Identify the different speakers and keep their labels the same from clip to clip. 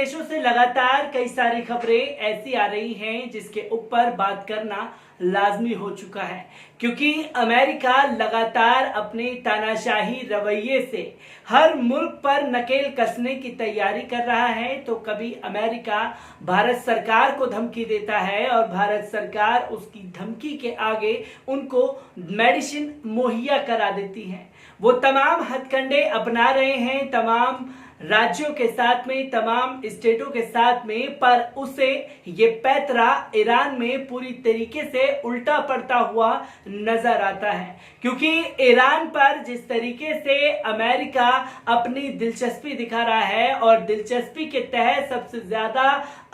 Speaker 1: देशों से लगातार कई सारी खबरें ऐसी आ रही हैं जिसके ऊपर बात करना लाजमी हो चुका है, क्योंकि अमेरिका लगातार अपने तानाशाही रवैये से हर मुल्क पर नकेल कसने की तैयारी कर रहा है। तो कभी अमेरिका भारत सरकार को धमकी देता है और भारत सरकार उसकी धमकी के आगे उनको मेडिसिन मुहैया करा देती है। वो तमाम हथकंडे अपना रहे हैं तमाम राज्यों के साथ में, तमाम स्टेटों के साथ में, पर उसे ये पैतरा ईरान में पूरी तरीके से उल्टा पड़ता हुआ नजर आता है, क्योंकि ईरान पर जिस तरीके से अमेरिका अपनी दिलचस्पी दिखा रहा है और दिलचस्पी के तहत सबसे ज्यादा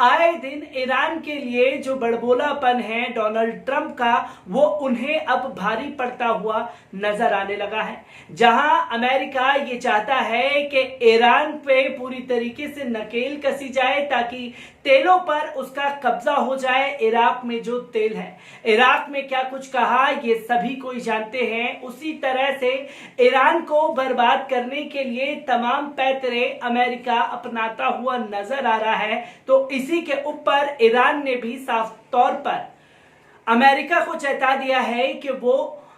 Speaker 1: आए दिन ईरान के लिए जो बड़बोलापन है डोनाल्ड ट्रंप का, वो उन्हें अब भारी पड़ता हुआ नजर आने लगा है। जहां अमेरिका ये चाहता है कि ईरान पे पूरी तरीके से नकेल कसी जाए ताकि तेलों पर उसका कब्जा हो जाए। इराक में जो तेल है, इराक में क्या कुछ कहा ये सभी कोई जानते हैं। उसी तरह से ईरान को बर्बाद करने के लिए तमाम पैतरे अमेरिका अपनाता हुआ नजर आ रहा है। तो इसी के ऊपर ईरान ने भी साफ तौर पर अमेरिका को चेता दिया है कि वो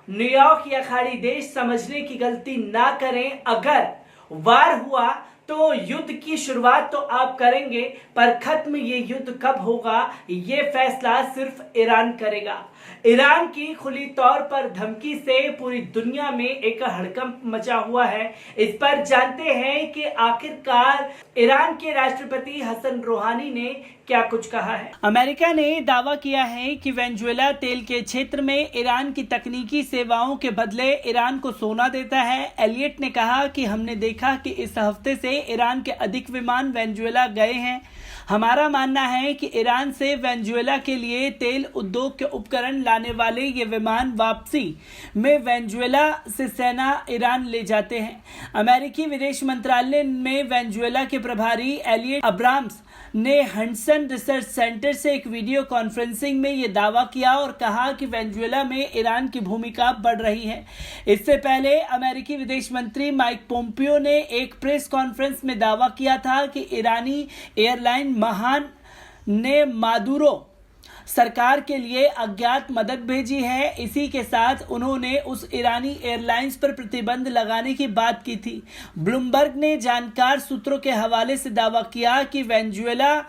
Speaker 1: न्यूयॉर्क या खाड़ी देश समझने की गलती ना करें। अगर वार हुआ तो युद्ध की शुरुआत तो आप करेंगे, पर खत्म ये युद्ध कब होगा ये फैसला सिर्फ ईरान करेगा। ईरान की खुली तौर पर धमकी से पूरी दुनिया में एक हड़कंप मचा हुआ है। इस पर जानते हैं कि आखिरकार ईरान के राष्ट्रपति हसन रूहानी ने क्या कुछ कहा है। अमेरिका ने दावा किया है कि वेनेजुएला तेल के क्षेत्र में ईरान की तकनीकी सेवाओं के बदले ईरान को सोना देता है। एलियट ने कहा कि हमने देखा कि इस हफ्ते से ईरान के अधिक विमान वेनेजुएला गए हैं। हमारा मानना है कि ईरान से वेनेजुएला के लिए तेल उद्योग के उपकरण लाने वाले ये विमान वापसी में वेनेजुएला से सेना ईरान ले जाते हैं। अमेरिकी विदेश मंत्रालय में वेनेजुएला के प्रभारी एलियट अब्राम्स ने हंटसन रिसर्च सेंटर से एक वीडियो कॉन्फ्रेंसिंग में ये दावा किया और कहा कि वेनेजुएला में ईरान की भूमिका बढ़ रही है। इससे पहले अमेरिकी विदेश मंत्री माइक पोम्पियो ने एक प्रेस कॉन्फ्रेंस में दावा किया था कि ईरानी एयरलाइन महान ने मादुरो सरकार के लिए अज्ञात मदद भेजी है। इसी के साथ उन्होंने उस ईरानी एयरलाइंस पर प्रतिबंध लगाने की बात की थी। ब्लूमबर्ग ने जानकार सूत्रों के हवाले से दावा किया कि वेनेजुएला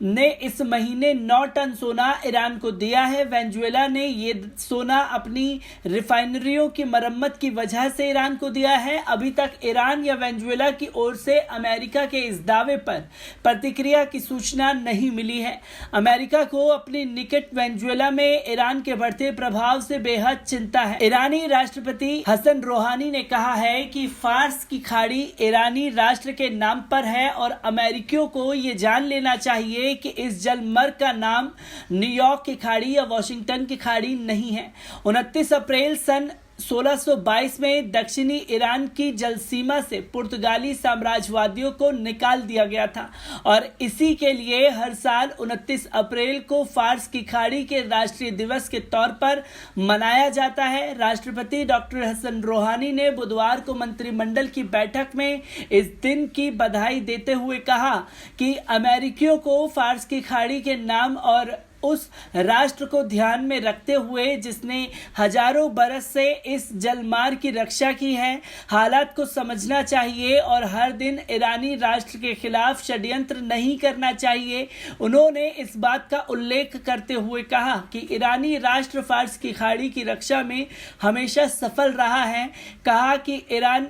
Speaker 1: ने इस महीने 9 टन सोना ईरान को दिया है। वेनेजुएला ने ये सोना अपनी रिफाइनरियों की मरम्मत की वजह से ईरान को दिया है। अभी तक ईरान या वेनेजुएला की ओर से अमेरिका के इस दावे पर प्रतिक्रिया की सूचना नहीं मिली है। अमेरिका को अपनी निकट वेनेजुएला में ईरान के बढ़ते प्रभाव से बेहद चिंता है। ईरानी राष्ट्रपति हसन रूहानी ने कहा है कि फार्स की खाड़ी ईरानी राष्ट्र के नाम पर है और अमेरिकियों को ये जान लेना चाहिए कि इस जलमर्ग का नाम न्यूयॉर्क की खाड़ी या वॉशिंगटन की खाड़ी नहीं है। 29 अप्रैल सन 1622 में दक्षिणी ईरान की जल सीमा से पुर्तगाली साम्राज्यवादियों को निकाल दिया गया था और इसी के लिए हर साल 29 अप्रैल को फार्स की खाड़ी के राष्ट्रीय दिवस के तौर पर मनाया जाता है। राष्ट्रपति डॉक्टर हसन रूहानी ने बुधवार को मंत्रिमंडल की बैठक में इस दिन की बधाई देते हुए कहा कि अमेरिकियों को फार्स की खाड़ी के नाम और उस राष्ट्र को ध्यान में रखते हुए जिसने हजारों बरस से इस जलमार्ग की रक्षा की है, हालात को समझना चाहिए और हर दिन ईरानी राष्ट्र के खिलाफ षड्यंत्र नहीं करना चाहिए। उन्होंने इस बात का उल्लेख करते हुए कहा कि ईरानी राष्ट्र फार्स की खाड़ी की रक्षा में हमेशा सफल रहा है। कहा कि ईरान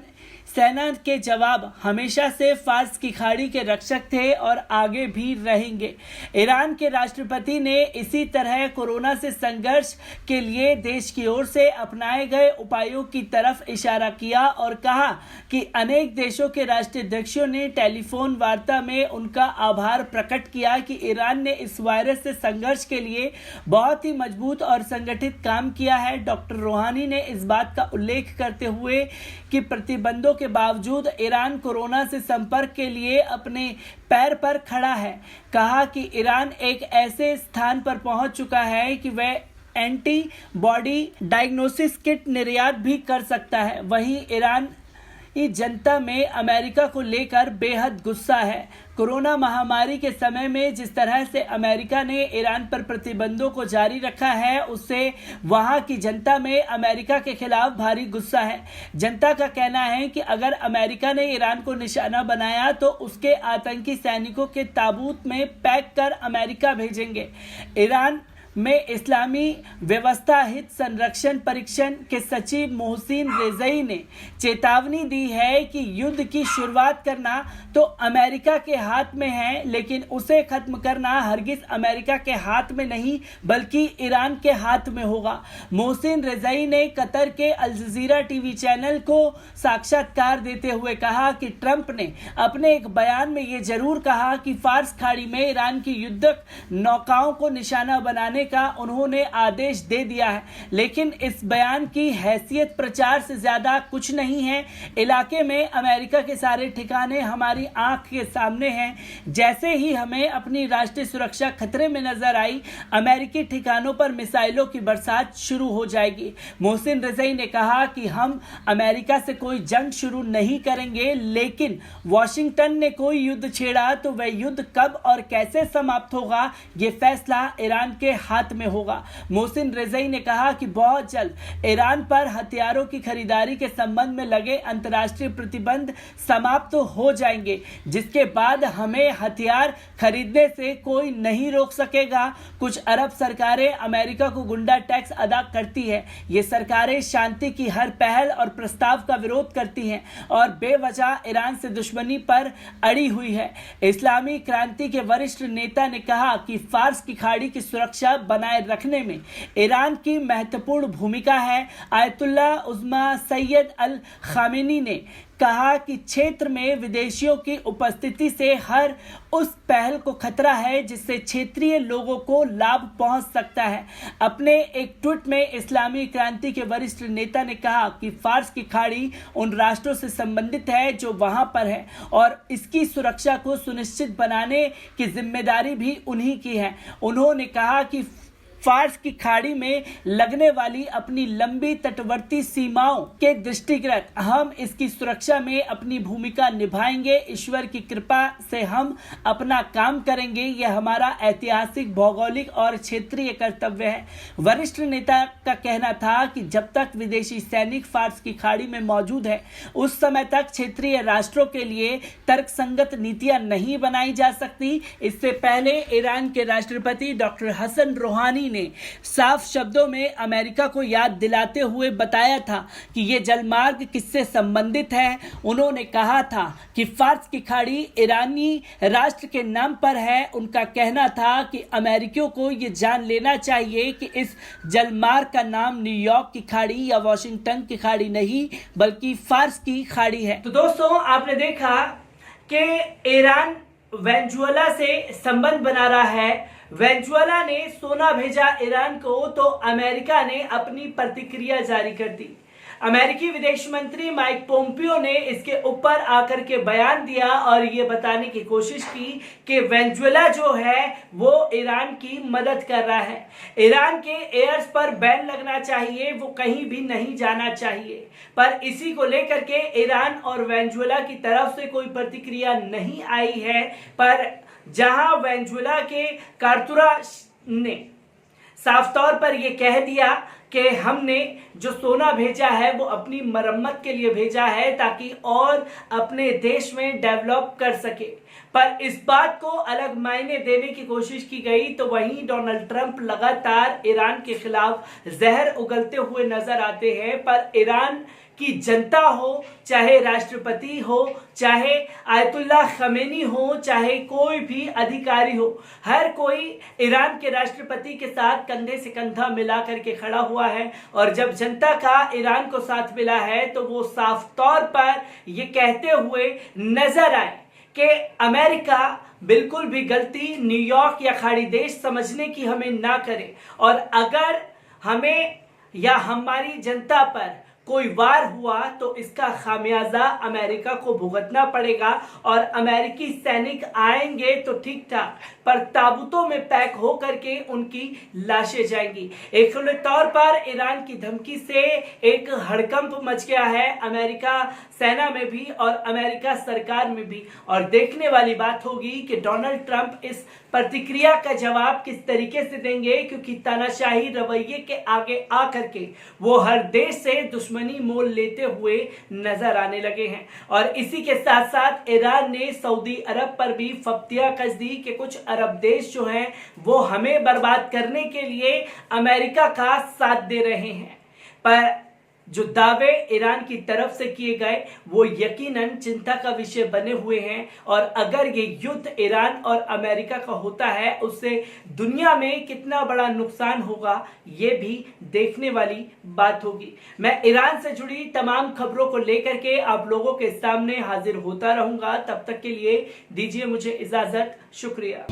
Speaker 1: सेना के जवाब हमेशा से फार्स की खाड़ी के रक्षक थे और आगे भी रहेंगे। ईरान के राष्ट्रपति ने इसी तरह कोरोना से संघर्ष के लिए देश की ओर से अपनाए गए उपायों की तरफ इशारा किया और कहा कि अनेक देशों के राष्ट्राध्यक्षों ने टेलीफोन वार्ता में उनका आभार प्रकट किया कि ईरान ने इस वायरस से संघर्ष के लिए बहुत ही मजबूत और संगठित काम किया है। डॉक्टर रूहानी ने इस बात का उल्लेख करते हुए कि प्रतिबंधों के बावजूद ईरान कोरोना से संपर्क के लिए अपने पैर पर खड़ा है। कहा कि ईरान एक ऐसे स्थान पर पहुंच चुका है कि वह एंटीबॉडी डायग्नोसिस किट निर्यात भी कर सकता है। वहीं ईरान जनता में अमेरिका को लेकर बेहद गुस्सा है। कोरोना महामारी के समय में जिस तरह से अमेरिका ने ईरान पर प्रतिबंधों को जारी रखा है, उससे वहां की जनता में अमेरिका के खिलाफ भारी गुस्सा है। जनता का कहना है कि अगर अमेरिका ने ईरान को निशाना बनाया तो उसके आतंकी सैनिकों के ताबूत में पैक कर अमेरिका भेजेंगे। ईरान में इस्लामी व्यवस्था हित संरक्षण परीक्षण के सचिव मोहसिन रेज़ई ने चेतावनी दी है कि युद्ध की शुरुआत करना तो अमेरिका के हाथ में है, लेकिन उसे खत्म करना हरगिज अमेरिका के हाथ में नहीं बल्कि ईरान के हाथ में होगा। मोहसिन रेज़ई ने कतर के अल जज़ीरा टीवी चैनल को साक्षात्कार देते हुए कहा कि ट्रंप ने अपने एक बयान में ये जरूर कहा कि फार्स खाड़ी में ईरान की युद्धक नौकाओं को निशाना बनाने का उन्होंने आदेश दे दिया है, लेकिन इस बयान की हैसियत प्रचार से ज्यादा कुछ नहीं है। इलाके में अमेरिका के सारे ठिकाने हमारी आंख के सामने हैं। जैसे ही हमें अपनी राष्ट्रीय सुरक्षा खतरे में नजर आई, अमेरिकी ठिकानों पर मिसाइलों की बरसात शुरू हो जाएगी। मोहसिन रेज़ई ने कहा कि हम अमेरिका से कोई जंग शुरू नहीं करेंगे, लेकिन वॉशिंगटन ने कोई युद्ध छेड़ा तो वह युद्ध कब और कैसे समाप्त होगा, ये फैसला ईरान के हाथ में होगा। मोहसिन रेज़ई ने कहा कि बहुत जल्द ईरान पर हथियारों की खरीदारी के संबंध में लगे अंतर्राष्ट्रीय प्रतिबंध समाप्त हो जाएंगे, जिसके बाद हमें हथियार खरीदने से कोई नहीं रोक सकेगा। कुछ अरब सरकारें अमेरिका को गुंडा टैक्स अदा करती है। ये सरकारें शांति की हर पहल और प्रस्ताव का विरोध करती हैं और बेवजह ईरान से दुश्मनी पर अड़ी हुई है। इस्लामी क्रांति के वरिष्ठ नेता ने कहा कि फार्स की खाड़ी की सुरक्षा बनाए रखने में ईरान की महत्वपूर्ण भूमिका है। आयतुल्ला उज़्मा सैयद अल खामेनी ने कहा कि क्षेत्र में विदेशियों की उपस्थिति से हर उस पहल को खतरा है जिससे क्षेत्रीय लोगों को लाभ पहुंच सकता है। अपने एक ट्वीट में इस्लामी क्रांति के वरिष्ठ नेता ने कहा कि फार्स की खाड़ी उन राष्ट्रों से संबंधित है जो वहां पर है और इसकी सुरक्षा को सुनिश्चित बनाने की जिम्मेदारी भी उन्हीं की है। उन्होंने कहा कि फार्स की खाड़ी में लगने वाली अपनी लंबी तटवर्ती सीमाओं के दृष्टिगत हम इसकी सुरक्षा में अपनी भूमिका निभाएंगे। ईश्वर की कृपा से हम अपना काम करेंगे। यह हमारा ऐतिहासिक, भौगोलिक और क्षेत्रीय कर्तव्य है। वरिष्ठ नेता का कहना था कि जब तक विदेशी सैनिक फार्स की खाड़ी में मौजूद है, उस समय तक क्षेत्रीय राष्ट्रों के लिए तर्कसंगत नीतियां नहीं बनाई जा सकती। इससे पहले ईरान के राष्ट्रपति डॉक्टर हसन रूहानी ने साफ शब्दों में अमेरिका को याद दिलाते हुए बताया था कि यह जलमार्ग किससे संबंधित है। उन्होंने कहा था कि फार्स की खाड़ी ईरानी राष्ट्र के नाम पर है। उनका कहना था कि अमेरिकियों को यह जान लेना चाहिए कि इस जलमार्ग का नाम न्यूयॉर्क की खाड़ी या वॉशिंगटन की खाड़ी नहीं बल्कि फार्स की खाड़ी है। तो दोस्तों, आपने देखा कि ईरान वेनेजुएला से संबंध बना रहा है। वेनेजुएला ने सोना भेजा ईरान को तो अमेरिका ने अपनी प्रतिक्रिया जारी कर दी। अमेरिकी विदेश मंत्री माइक पोम्पियो ने इसके ऊपर आकर के बयान दिया और ये बताने की कोशिश की कि वेनेजुएला जो है वो ईरान की मदद कर रहा है। ईरान के एयर्स पर बैन लगना चाहिए, वो कहीं भी नहीं जाना चाहिए। पर इसी को लेकर के ईरान और वेनेजुएला की तरफ से कोई प्रतिक्रिया नहीं आई है। पर जहां वेनेजुएला के कारतुरा ने साफ तौर पर यह कह दिया कि हमने जो सोना भेजा है वो अपनी मरम्मत के लिए भेजा है ताकि और अपने देश में डेवलप कर सके। पर इस बात को अलग मायने देने की कोशिश की गई तो वहीं डोनाल्ड ट्रंप लगातार ईरान के खिलाफ जहर उगलते हुए नजर आते हैं। पर ईरान की जनता हो, चाहे राष्ट्रपति हो, चाहे आयतुल्ला खमेनी हो, चाहे कोई भी अधिकारी हो, हर कोई ईरान के राष्ट्रपति के साथ कंधे से कंधा मिला करके खड़ा हुआ है। और जब जनता का ईरान को साथ मिला है तो वो साफ तौर पर ये कहते हुए नजर आए कि अमेरिका बिल्कुल भी गलती न्यूयॉर्क या खाड़ी देश समझने की हमें ना करे और अगर हमें या हमारी जनता पर कोई वार हुआ तो इसका खामियाजा अमेरिका को भुगतना पड़ेगा और अमेरिकी सैनिक आएंगे तो ठीक ठाक, पर ताबूतों में पैक हो करके उनकी लाशें जाएंगी। एक खुले तौर पर ईरान की धमकी से एक हड़कंप मच गया है अमेरिका सेना में भी और अमेरिका सरकार में भी, और देखने वाली बात होगी कि डोनाल्ड ट्रंप इस प्रतिक्रिया का जवाब किस तरीके से देंगे, क्योंकि तानाशाही रवैये के आगे आकर के वो हर देश से दुश्मनी मोल लेते हुए नजर आने लगे हैं। और इसी के साथ साथ ईरान ने सऊदी अरब पर भी फप्तियां कस दी कि कुछ अरब देश जो हैं वो हमें बर्बाद करने के लिए अमेरिका का साथ दे रहे हैं। पर जो दावे ईरान की तरफ से किए गए वो यकीनन चिंता का विषय बने हुए हैं, और अगर ये युद्ध ईरान और अमेरिका का होता है उससे दुनिया में कितना बड़ा नुकसान होगा ये भी देखने वाली बात होगी। मैं ईरान से जुड़ी तमाम खबरों को लेकर के आप लोगों के सामने हाजिर होता रहूंगा। तब तक के लिए दीजिए मुझे इजाजत। शुक्रिया।